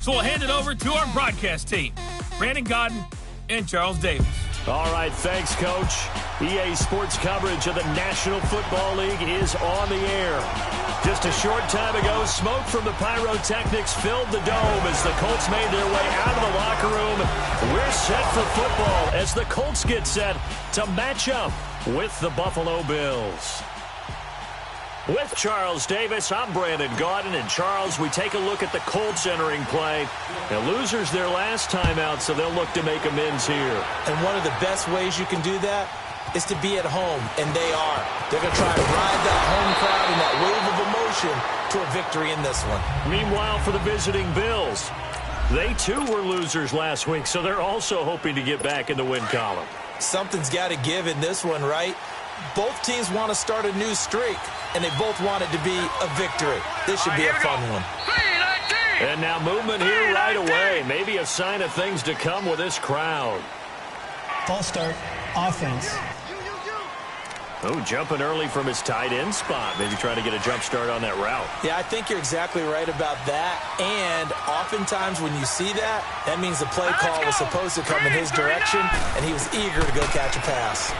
So we'll hand it over to our broadcast team, Brandon Godden and Charles Davis. All right, thanks, Coach. EA Sports coverage of the National Football League is on the air. Just a short time ago, smoke from the pyrotechnics filled the dome as the Colts made their way out of the locker room. We're set for football as the Colts get set to match up with the Buffalo Bills. With Charles Davis, I'm Brandon Gaudin. And Charles, we take a look at the Colts entering play. The losers their last time out, so they'll look to make amends here. And one of the best ways you can do that is to be at home, and they are. They're going to try to ride that home crowd and that wave of emotion to a victory in this one. Meanwhile, for the visiting Bills, they too were losers last week, so they're also hoping to get back in the win column. Something's got to give in this one, right? Both teams want to start a new streak, and they both want it to be a victory. This should be a fun one. And now movement here right away. Maybe a sign of things to come with this crowd. False start, offense. Oh, jumping early from his tight end spot. Maybe trying to get a jump start on that route. Yeah, I think you're exactly right about that. And oftentimes when you see that, that means the play call was supposed to come in his direction, and he was eager to go catch a pass.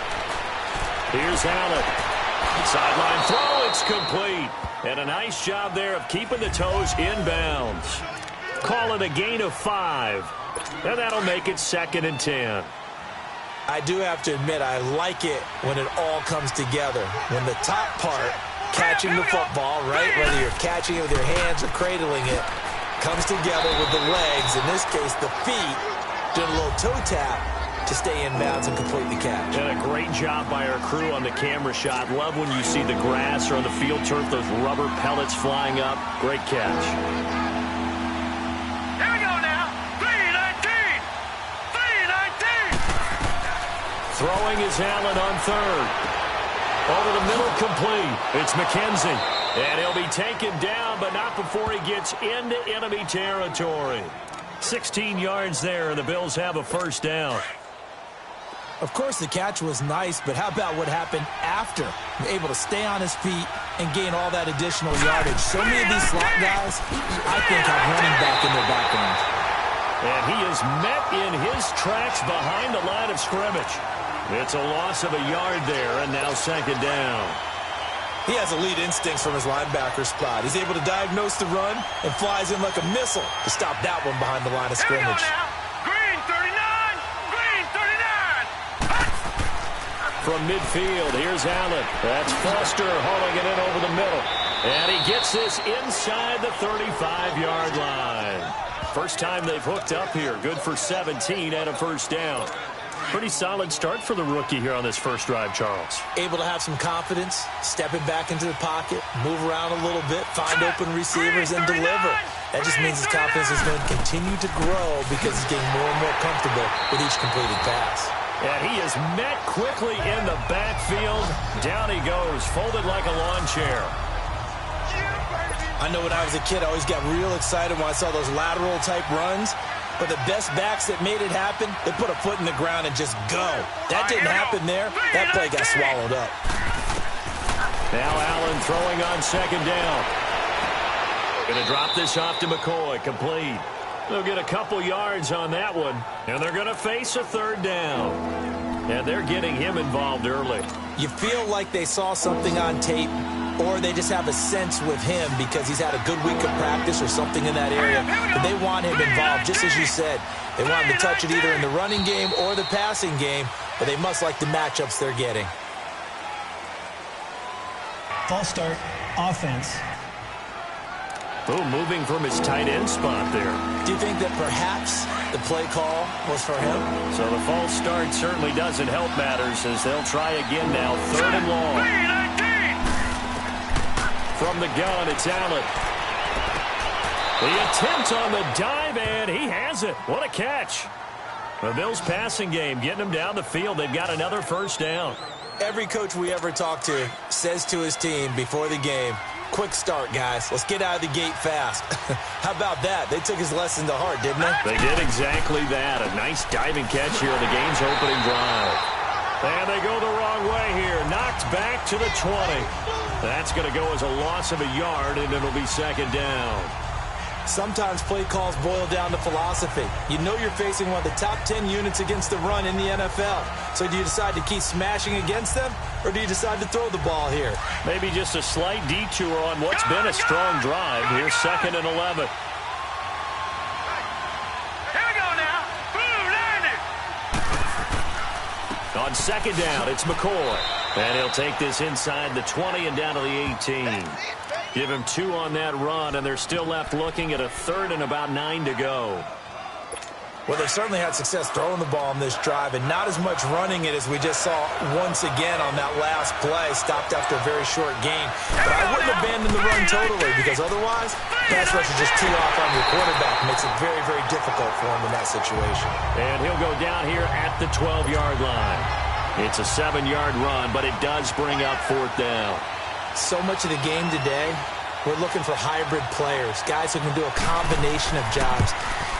Here's Allen. Sideline throw, it's complete. And a nice job there of keeping the toes inbounds. Call it a gain of 5. And that'll make it 2nd and 10. I do have to admit, I like it when it all comes together. When the top part, catching the football, right, whether you're catching it with your hands or cradling it, comes together with the legs, in this case the feet, doing a little toe tap to stay in bounds and complete the catch. And a great job by our crew on the camera shot. Love when you see the grass or on the field turf, those rubber pellets flying up. Great catch. Here we go now. 3-19. 3-19. Throwing is Allen on 3rd. Over the middle, complete. It's McKenzie. And he'll be taken down, but not before he gets into enemy territory. 16 yards there, and the Bills have a first down. Of course, the catch was nice, but how about what happened after? Able to stay on his feet and gain all that additional yardage. So many of these slot guys, I think, have running back in their background. And he is met in his tracks behind the line of scrimmage. It's a loss of a yard there, and now 2nd down. He has elite instincts from his linebacker spot. He's able to diagnose the run and flies in like a missile to stop that one behind the line of scrimmage. Green 39. Green 39. From midfield, here's Allen. That's Foster hauling it in over the middle. And he gets this inside the 35-yard line. First time they've hooked up here. Good for 17 and a first down. Pretty solid start for the rookie here on this first drive, Charles. Able to have some confidence, stepping back into the pocket, move around a little bit, find open receivers, and deliver. That just means his confidence is going to continue to grow because he's getting more and more comfortable with each completed pass. And he is met quickly in the backfield. Down he goes, folded like a lawn chair. I know when I was a kid, I always got real excited when I saw those lateral-type runs. But the best backs that made it happen, they put a foot in the ground and just go. That didn't happen there. That play got swallowed up. Now Allen throwing on 2nd down. Going to drop this off to McCoy, complete. They'll get a couple yards on that one, and they're going to face a 3rd down. And they're getting him involved early. You feel like they saw something on tape, or they just have a sense with him because he's had a good week of practice or something in that area, and they want him involved, just as you said. They want him to touch it either in the running game or the passing game, but they must like the matchups they're getting. False start, offense. Oh, moving from his tight end spot there. Do you think that perhaps the play call was for him? So the false start certainly doesn't help matters as they'll try again now, 3rd and long. From the gun, it's Allen. The attempt on the dive, and he has it. What a catch. The Bills' passing game, getting them down the field. They've got another first down. Every coach we ever talk to says to his team before the game, quick start, guys. Let's get out of the gate fast. How about that? They took his lesson to heart, didn't they? They did exactly that. A nice diving catch here on the game's opening drive. And they go the wrong way here. Knocked back to the 20. That's going to go as a loss of a yard, and it'll be 2nd down. Sometimes play calls boil down to philosophy. You know you're facing one of the top 10 units against the run in the NFL. So do you decide to keep smashing against them, or do you decide to throw the ball here? Maybe just a slight detour on what's been a strong drive. Here's 2nd and 11. Here we go now. Boom, landed. On 2nd down, it's McCoy. And he'll take this inside the 20 and down to the 18. Give him 2 on that run, and they're still left looking at a 3rd and about 9 to go. Well, they've certainly had success throwing the ball on this drive, and not as much running it as we just saw once again on that last play. Stopped after a very short gain. But I wouldn't abandon the run totally, because otherwise, pass rush will just tee off on your quarterback. Makes it very, very difficult for him in that situation. And he'll go down here at the 12-yard line. It's a 7-yard run, but it does bring up 4th down. So much of the game today, we're looking for hybrid players, guys who can do a combination of jobs.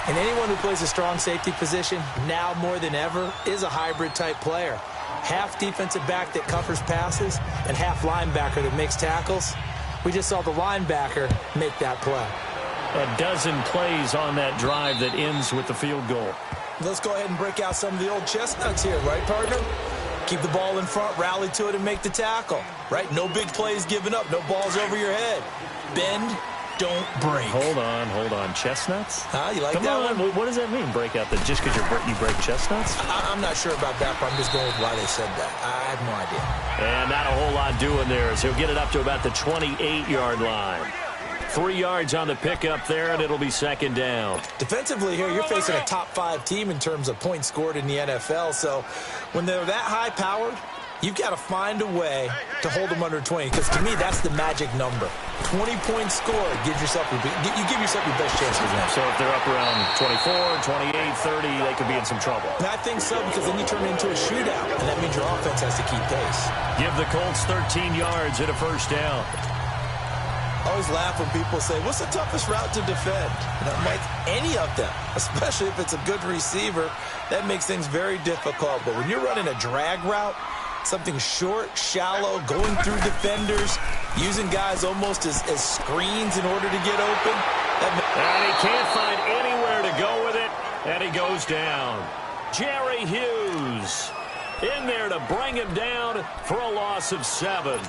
And anyone who plays a strong safety position, now more than ever, is a hybrid-type player. Half defensive back that covers passes and half linebacker that makes tackles. We just saw the linebacker make that play. A dozen plays on that drive that ends with the field goal. Let's go ahead and break out some of the old chestnuts here, right, partner? Keep the ball in front, rally to it, and make the tackle, right? No big plays given up, no balls over your head. Bend, don't break. Hold on. Chestnuts? You like Come that on. one? What does that mean, break out? Just because you break chestnuts? I'm not sure about that, but I'm just going with why they said that. I have no idea. And not a whole lot doing there as he'll get it up to about the 28-yard line. 3 yards on the pickup there, and it'll be 2nd down. Defensively here, you're facing a top-5 team in terms of points scored in the NFL. So when they're that high-powered, you've got to find a way to hold them under 20. Because to me, that's the magic number. 20 points scored gives yourself you give yourself your best chance to win. So if they're up around 24, 28, 30, they could be in some trouble. And I think so, because then you turn it into a shootout, and that means your offense has to keep pace. Give the Colts 13 yards at a 1st down. I always laugh when people say, what's the toughest route to defend? And I'm like, any of them, especially if it's a good receiver. That makes things very difficult. But when you're running a drag route, something short, shallow, going through defenders, using guys almost as screens in order to get open. And he can't find anywhere to go with it, and he goes down. Jerry Hughes in there to bring him down for a loss of 7.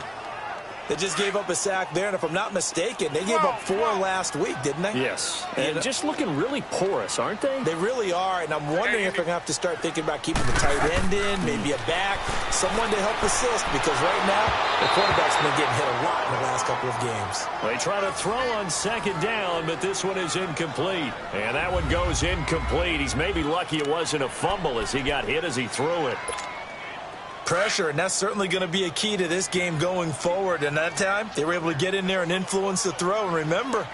They just gave up a sack there, and if I'm not mistaken, they gave up 4 last week, didn't they? Yes, and just looking really porous, aren't they? They really are, and I'm wondering if they're going to have to start thinking about keeping the tight end in, maybe a back, someone to help assist, because right now, the quarterback's been getting hit a lot in the last couple of games. They try to throw on 2nd down, but this one is incomplete. And that one goes incomplete. He's maybe lucky it wasn't a fumble as he got hit as he threw it. Pressure, and that's certainly going to be a key to this game going forward. And that time, they were able to get in there and influence the throw. And remember,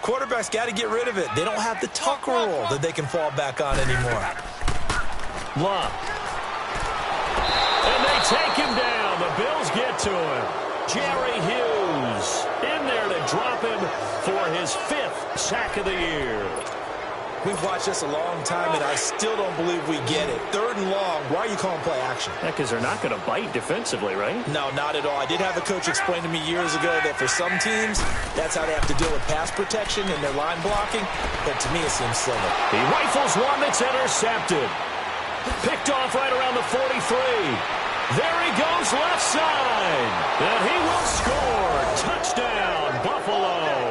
quarterbacks got to get rid of it. They don't have the tuck rule that they can fall back on anymore. Love. And they take him down. The Bills get to him. Jerry Hughes in there to drop him for his 5th sack of the year. We've watched this a long time, and I still don't believe we get it. 3rd and long. Why are you calling play action? Yeah, because they're not going to bite defensively, right? No, not at all. I did have a coach explain to me years ago that for some teams, that's how they have to deal with pass protection and their line blocking. But to me, it seems silly. He rifles one that's intercepted. Picked off right around the 43. There he goes left side. And he will score. Touchdown, Buffalo.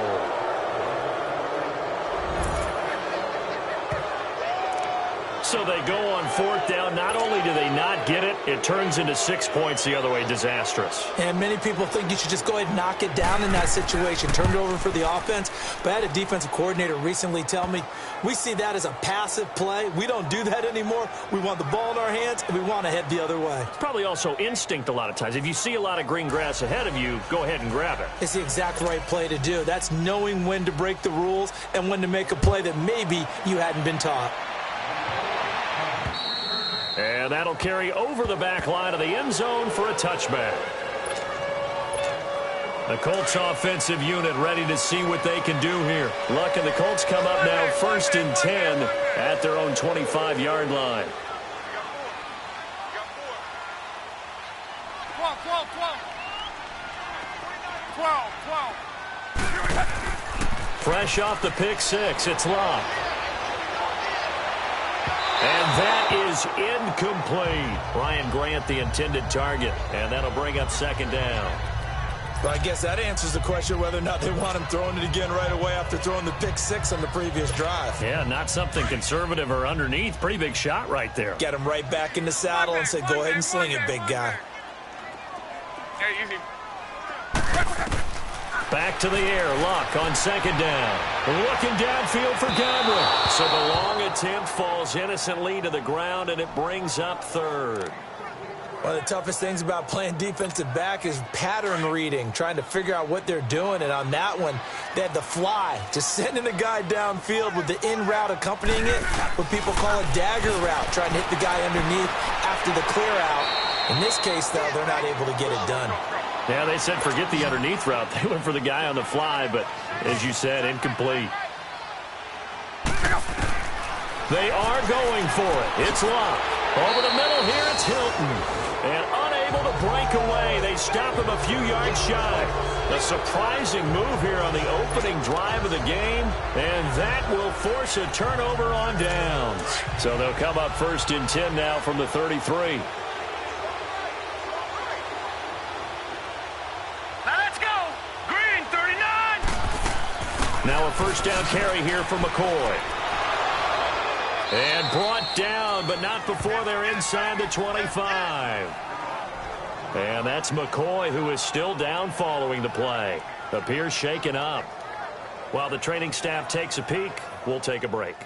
So they go on 4th down. Not only do they not get it, it turns into 6 points the other way. Disastrous. And many people think you should just go ahead and knock it down in that situation. Turn it over for the offense. But I had a defensive coordinator recently tell me, we see that as a passive play. We don't do that anymore. We want the ball in our hands, and we want to head the other way. It's probably also instinct a lot of times. If you see a lot of green grass ahead of you, go ahead and grab it. It's the exact right play to do. That's knowing when to break the rules and when to make a play that maybe you hadn't been taught. And that'll carry over the back line of the end zone for a touchback. The Colts offensive unit ready to see what they can do here. Luck and the Colts come up now 1st and 10 at their own 25-yard line. 12. Fresh off the pick six, it's Locke. And that is incomplete. Ryan Grant, the intended target, and that'll bring up second down. Well, I guess that answers the question whether or not they want him throwing it again right away after throwing the pick six on the previous drive. Yeah, not something conservative or underneath. Pretty big shot right there. Get him right back in the saddle and say, go ahead and sling it, big guy. Back to the air. Locke on second down. Looking downfield for Godwin. So the long attempt falls innocently to the ground, and it brings up third. One of the toughest things about playing defensive back is pattern reading, trying to figure out what they're doing. And on that one, they had the fly, just sending a guy downfield with the in route accompanying it, what people call a dagger route, trying to hit the guy underneath after the clear out. In this case, though, they're not able to get it done. Yeah, they said forget the underneath route. They went for the guy on the fly, but as you said, incomplete. They are going for it. It's Locke. Over the middle here, it's Hilton. And unable to break away, they stop him a few yards shy. A surprising move here on the opening drive of the game, and that will force a turnover on downs. So they'll come up first and 10 now from the 33. Now a first down carry here for McCoy. And brought down, but not before they're inside the 25. And that's McCoy, who is still down following the play. Appears shaken up. While the training staff takes a peek, we'll take a break.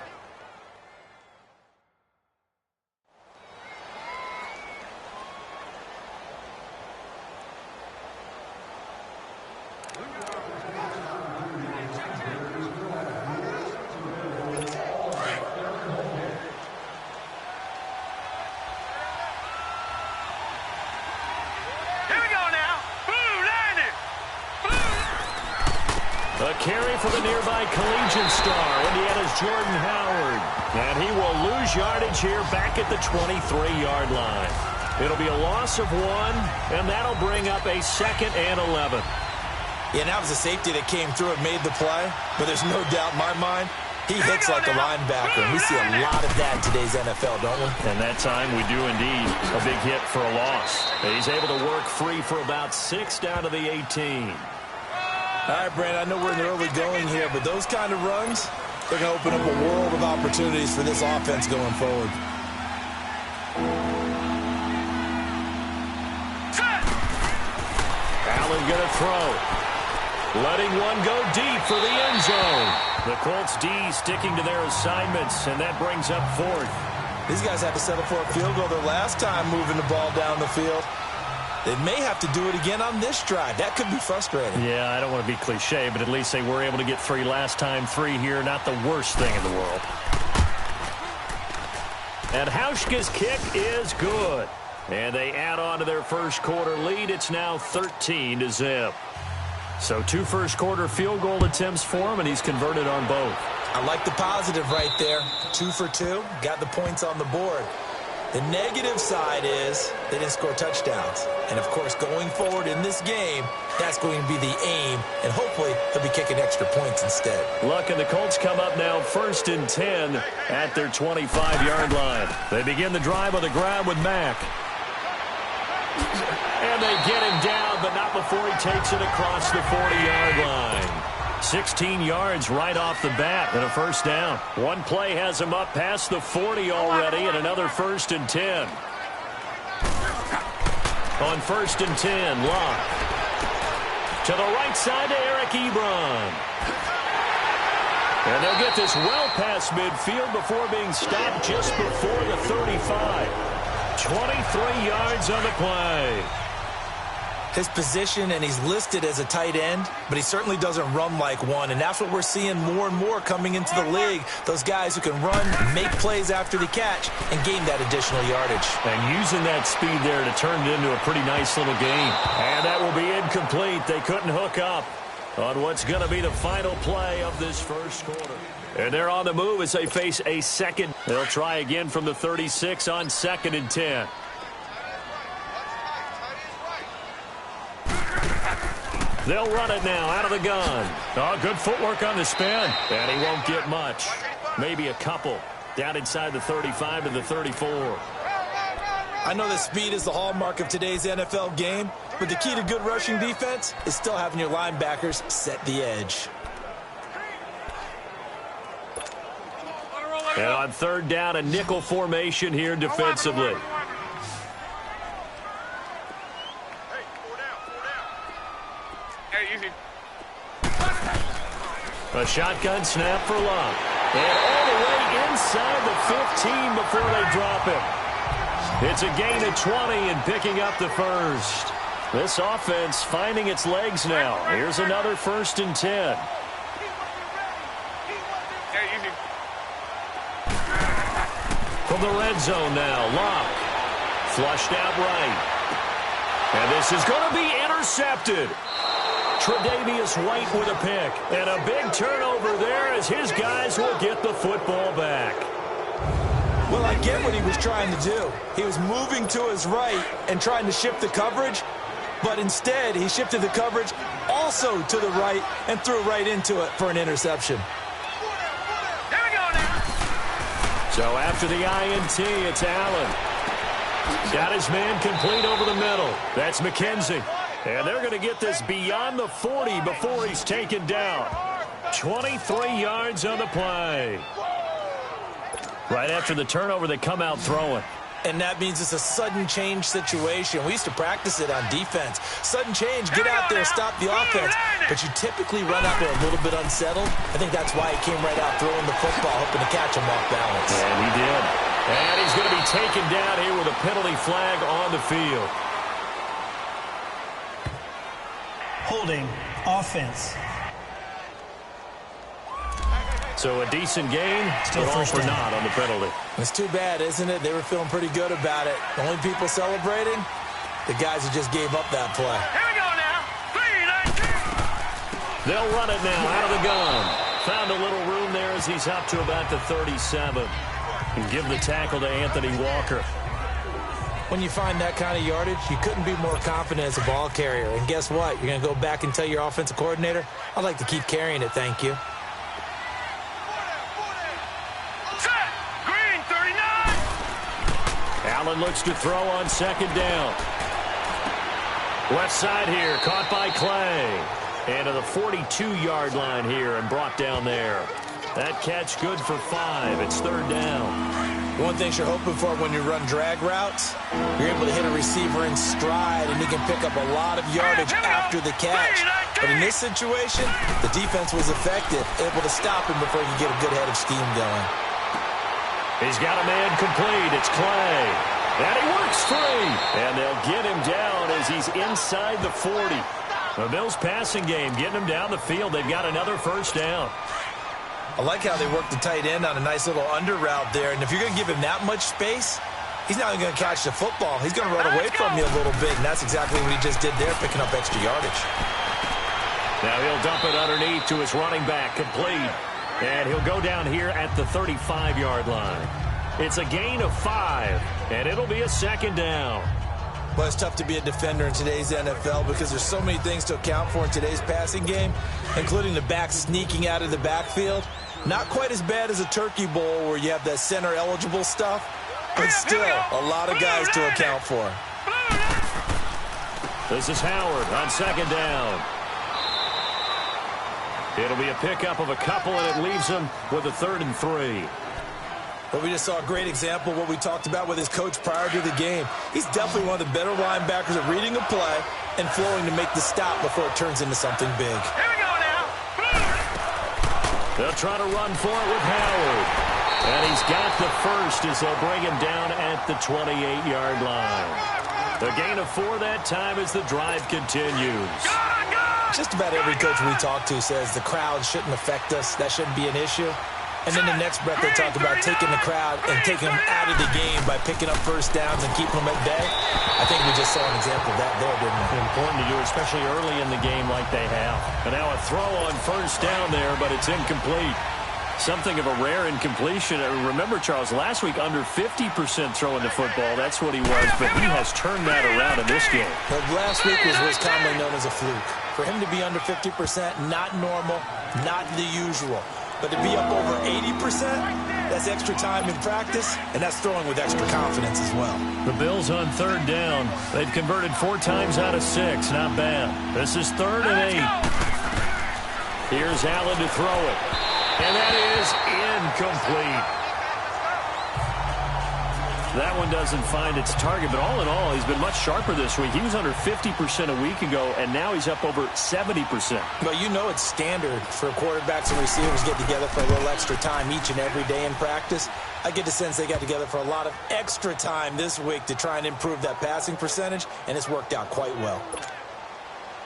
A carry for the nearby collegiate star, Indiana's Jordan Howard. And he will lose yardage here back at the 23-yard line. It'll be a loss of 1, and that'll bring up a 2nd and 11. Yeah, and that was a safety that came through and made the play, but there's no doubt in my mind, he hits like a linebacker, and we see a lot of that in today's NFL, don't we? And that time we do indeed. A big hit for a loss. He's able to work free for about 6 down to the 18. All right, Brandon, I know we're in the early going here, but those kind of runs, they're going to open up a world of opportunities for this offense going forward. Allen going to throw. Letting one go deep for the end zone. The Colts D sticking to their assignments, and that brings up 4th. These guys had to settle for a field goal their last time moving the ball down the field. They may have to do it again on this drive. That could be frustrating. Yeah, I don't want to be cliche, but at least they were able to get 3 last time. 3 here, not the worst thing in the world. And Hauschka's kick is good. And they add on to their first quarter lead. It's now 13-0. So 2 first-quarter field goal attempts for him, and he's converted on both. I like the positive right there. 2 for 2. Got the points on the board. The negative side is they didn't score touchdowns. And, of course, going forward in this game, that's going to be the aim. And hopefully he'll be kicking extra points instead. Luck and the Colts come up now 1st and 10 at their 25-yard line. They begin the drive on the ground with Mack. And they get him down, but not before he takes it across the 40-yard line. 16 yards right off the bat and a first down. One play has him up past the 40 already, and another 1st and 10. On 1st and 10, Locke. To the right side to Eric Ebron. And they'll get this well past midfield before being stopped just before the 35. 23 yards on the play. His position, and he's listed as a tight end, but he certainly doesn't run like one, and that's what we're seeing more and more coming into the league. Those guys who can run, make plays after the catch, and gain that additional yardage. And using that speed there to turn it into a pretty nice little game. And that will be incomplete. They couldn't hook up on what's going to be the final play of this first quarter. And they're on the move as they face a second. They'll try again from the 36 on 2nd and 10. They'll run it now out of the gun. Oh, good footwork on the spin. And he won't get much. Maybe a couple. Down inside the 35 to the 34. I know that speed is the hallmark of today's NFL game, but the key to good rushing defense is still having your linebackers set the edge. And on third down, a nickel formation here defensively. A shotgun snap for Love. And all the way inside the 15 before they drop it. It's a gain of 20 and picking up the first. This offense finding its legs now. Here's another 1st and 10. From the red zone now, Locke. Flushed out right. And this is going to be intercepted. Tre'Davious White with a pick. And a big turnover there as his guys will get the football back. Well, I get what he was trying to do. He was moving to his right and trying to shift the coverage, but instead he shifted the coverage also to the right and threw right into it for an interception. So after the INT, it's Allen. Got his man complete over the middle. That's McKenzie. And they're going to get this beyond the 40 before he's taken down. 23 yards on the play. Right after the turnover, they come out throwing. And that means it's a sudden change situation. We used to practice it on defense. Sudden change, get out there, stop the offense. But you typically run out there a little bit unsettled. I think that's why he came right out throwing the football, hoping to catch him off balance. And he did. And he's going to be taken down here with a penalty flag on the field. Holding offense. So a decent gain, Still but all first for down. naught on the penalty. It's too bad, isn't it? They were feeling pretty good about it. The only people celebrating, the guys who just gave up that play. Here we go now. 3, 19. They'll run it now out of the gun. Found a little room there as he's up to about the 37. And give the tackle to Anthony Walker. When you find that kind of yardage, you couldn't be more confident as a ball carrier. And guess what? You're going to go back and tell your offensive coordinator, I'd like to keep carrying it, thank you. Set. Green, 39. Allen looks to throw on 2nd down. Left side here, caught by Clay. And to the 42-yard line here and brought down there. That catch good for 5. It's 3rd down. One thing you're hoping for when you run drag routes, you're able to hit a receiver in stride, and he can pick up a lot of yardage after the catch. But in this situation, the defense was effective, able to stop him before he could get a good head of steam going. He's got a man complete. It's Clay. And he works free. And they'll get him down as he's inside the 40. The Bills passing game getting him down the field. They've got another 1st down. I like how they work the tight end on a nice little under route there. And if you're going to give him that much space, he's not even going to catch the football. He's going to run away from you a little bit, and that's exactly what he just did there, picking up extra yardage. Now he'll dump it underneath to his running back, complete. And he'll go down here at the 35-yard line. It's a gain of 5, and it'll be a 2nd down. Well, it's tough to be a defender in today's NFL because there's so many things to account for in today's passing game, including the back sneaking out of the backfield. Not quite as bad as a turkey bowl where you have that center-eligible stuff, but still a lot of guys to account for. This is Howard on 2nd down. It'll be a pickup of a couple, and it leaves him with a 3rd and 3. But we just saw a great example of what we talked about with his coach prior to the game. He's definitely one of the better linebackers at reading a play and flowing to make the stop before it turns into something big. Here we go now. They'll try to run for it with Howard. And he's got the 1st as they'll bring him down at the 28-yard line. The gain of 4 that time as the drive continues. Just about every coach we talk to says the crowd shouldn't affect us. That shouldn't be an issue. And then the next breath they talk about taking the crowd and taking them out of the game by picking up 1st downs and keeping them at bay. I think we just saw an example of that there, didn't we? Important to do, especially early in the game like they have. And now a throw on 1st down there, but it's incomplete. Something of a rare incompletion. Remember, Charles, last week under 50% throwing the football. That's what he was, but he has turned that around in this game. But last week was commonly known as a fluke. For him to be under 50%, not normal, not the usual. But to be up over 80%, that's extra time in practice, and that's throwing with extra confidence as well. The Bills on third down. They've converted 4 times out of 6. Not bad. This is 3rd and 8. Here's Allen to throw it. And that is incomplete. That one doesn't find its target, but all in all, he's been much sharper this week. He was under 50% a week ago, and now he's up over 70%. But you know it's standard for quarterbacks and receivers get together for a little extra time each and every day in practice. I get the sense they got together for a lot of extra time this week to try and improve that passing percentage, and it's worked out quite well.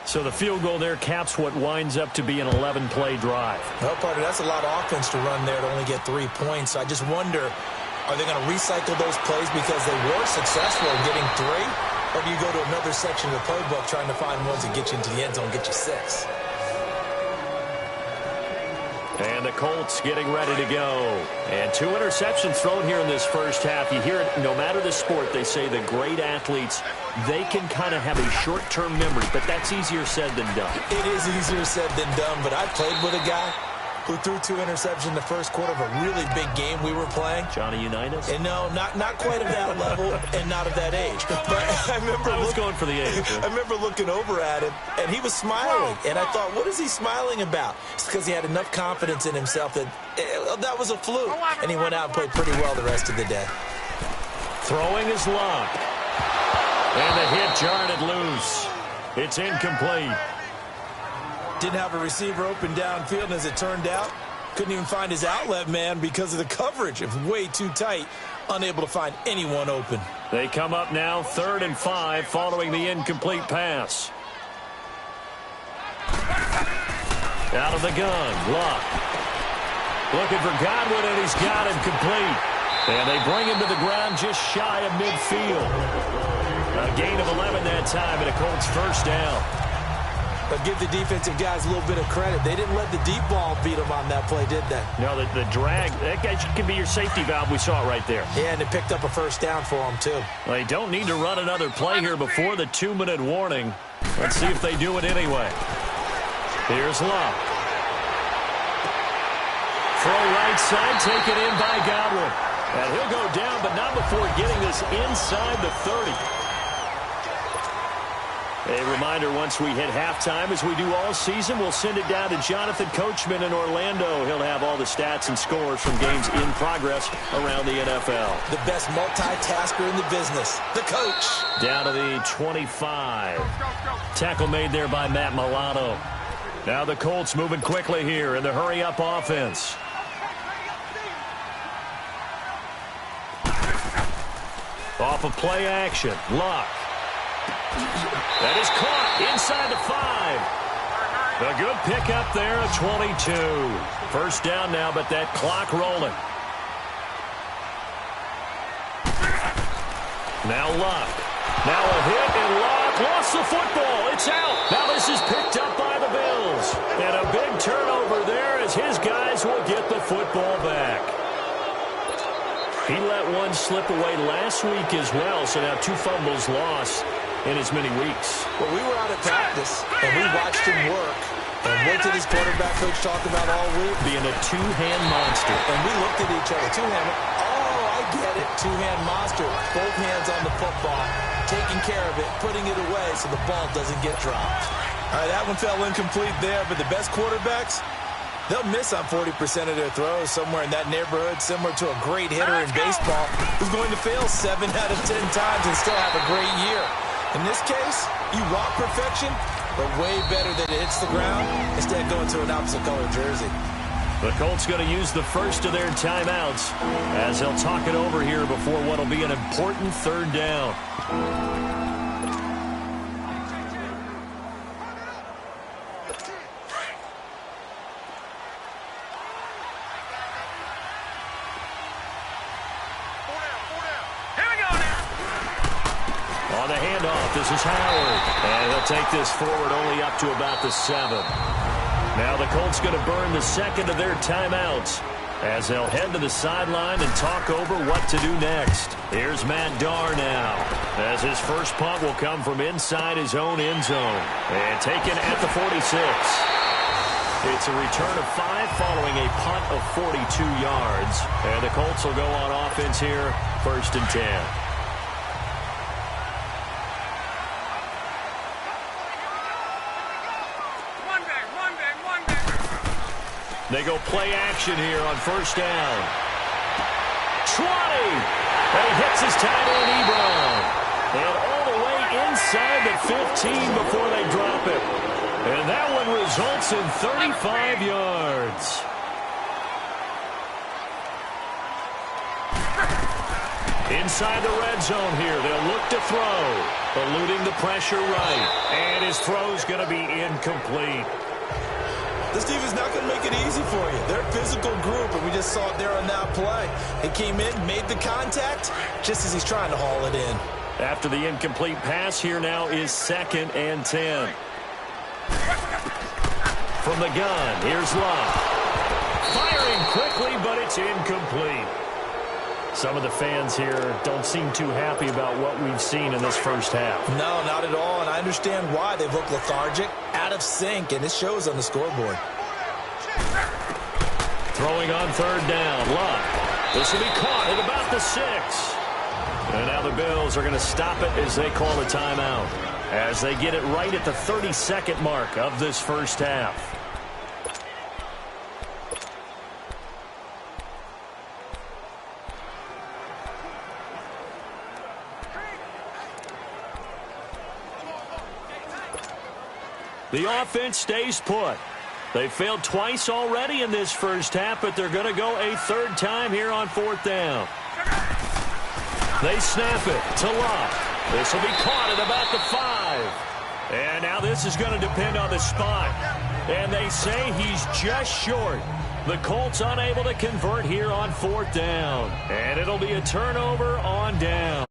So the field goal there caps what winds up to be an 11-play drive. Well, partner, that's a lot of offense to run there to only get 3 points. So I just wonder, are they going to recycle those plays because they were successful in getting 3? Or do you go to another section of the playbook trying to find ones that get you into the end zone, get you 6? And the Colts getting ready to go. And 2 interceptions thrown here in this first half. You hear it, no matter the sport, they say the great athletes, they can kind of have a short-term memory, but that's easier said than done. It is easier said than done, but I played with a guy who threw 2 interceptions in the first quarter of a really big game we were playing. Johnny Unitas? And no, not quite of that level and not of that age. But I remember I was going for the age. I remember looking over at him, and he was smiling. And I thought, what is he smiling about? It's because he had enough confidence in himself that that was a fluke. And he went out and played pretty well the rest of the day. Throwing is Luck. And the hit jarred it loose. It's incomplete. Didn't have a receiver open downfield, and as it turned out, couldn't even find his outlet man because of the coverage. It was way too tight, unable to find anyone open. They come up now 3rd and 5 following the incomplete pass. Out of the gun, Luck. Looking for Godwin, and he's got him complete. And they bring him to the ground just shy of midfield. A gain of 11 that time, and a Colts first down. But give the defensive guys a little bit of credit. They didn't let the deep ball beat them on that play, did they? No, the drag, that guy can be your safety valve. We saw it right there. Yeah, and it picked up a first down for them, too. Well, they don't need to run another play here before the 2-minute warning. Let's see if they do it anyway. Here's Luck. Throw right side, taken in by Godwin. And he'll go down, but not before getting this inside the 30. A reminder, once we hit halftime, as we do all season, we'll send it down to Jonathan Coachman in Orlando. He'll have all the stats and scores from games in progress around the NFL. The best multitasker in the business, the coach. Down to the 25. Tackle made there by Matt Milano. Now the Colts moving quickly here in the hurry-up offense. Off of play action, Luck. That is caught inside the 5. A good pickup there at 22. First down now, but that clock rolling. Now Luck. Now a hit, and Luck lost the football. It's out. Now this is picked up by the Bills. And a big turnover there as his guys will get the football back. He let one slip away last week as well, so now 2 fumbles lost in as many weeks. Well, we were out at practice, and we watched him work. And what did his quarterback coach talk about all week? Being a 2-hand monster. And we looked at each other. 2-hand. Oh, I get it. 2-hand monster. Both hands on the football, taking care of it, putting it away so the ball doesn't get dropped. All right, that one fell incomplete there, but the best quarterbacks, they'll miss on 40% of their throws somewhere in that neighborhood, similar to a great hitter in baseball who's going to fail 7 out of 10 times and still have a great year. In this case, you want perfection, but way better that it hits the ground instead of going to an opposite color jersey. The Colts going to use the first of their timeouts as they'll talk it over here before what will be an important 3rd down. On the handoff, this is Howard. And he'll take this forward only up to about the 7. Now the Colts going to burn the second of their timeouts as they'll head to the sideline and talk over what to do next. Here's Matt Darr now, as his first punt will come from inside his own end zone. And taken at the 46. It's a return of 5 following a punt of 42 yards. And the Colts will go on offense here, 1st and 10. They go play action here on 1st down. 20! And he hits his tight end, Ebron. And all the way inside the 15 before they drop it. And that one results in 35 yards. Inside the red zone here, they'll look to throw. Eluding the pressure right. And his throw's going to be incomplete. This defense is not going to make it easy for you. They're a physical group, and we just saw it there on that play. He came in, made the contact, just as he's trying to haul it in. After the incomplete pass, here now is 2nd and 10. From the gun, here's Love. Firing quickly, but it's incomplete. Some of the fans here don't seem too happy about what we've seen in this first half. No, not at all, and I understand why. They've looked lethargic, out of sync, and it shows on the scoreboard. Throwing on 3rd down, Love. This will be caught at about the 6. And now the Bills are going to stop it as they call a timeout, as they get it right at the 32nd mark of this first half. The offense stays put. They failed twice already in this first half, but they're going to go a 3rd time here on 4th down. They snap it to Love. This will be caught at about the 5. And now this is going to depend on the spot. And they say he's just short. The Colts unable to convert here on 4th down. And it'll be a turnover on down.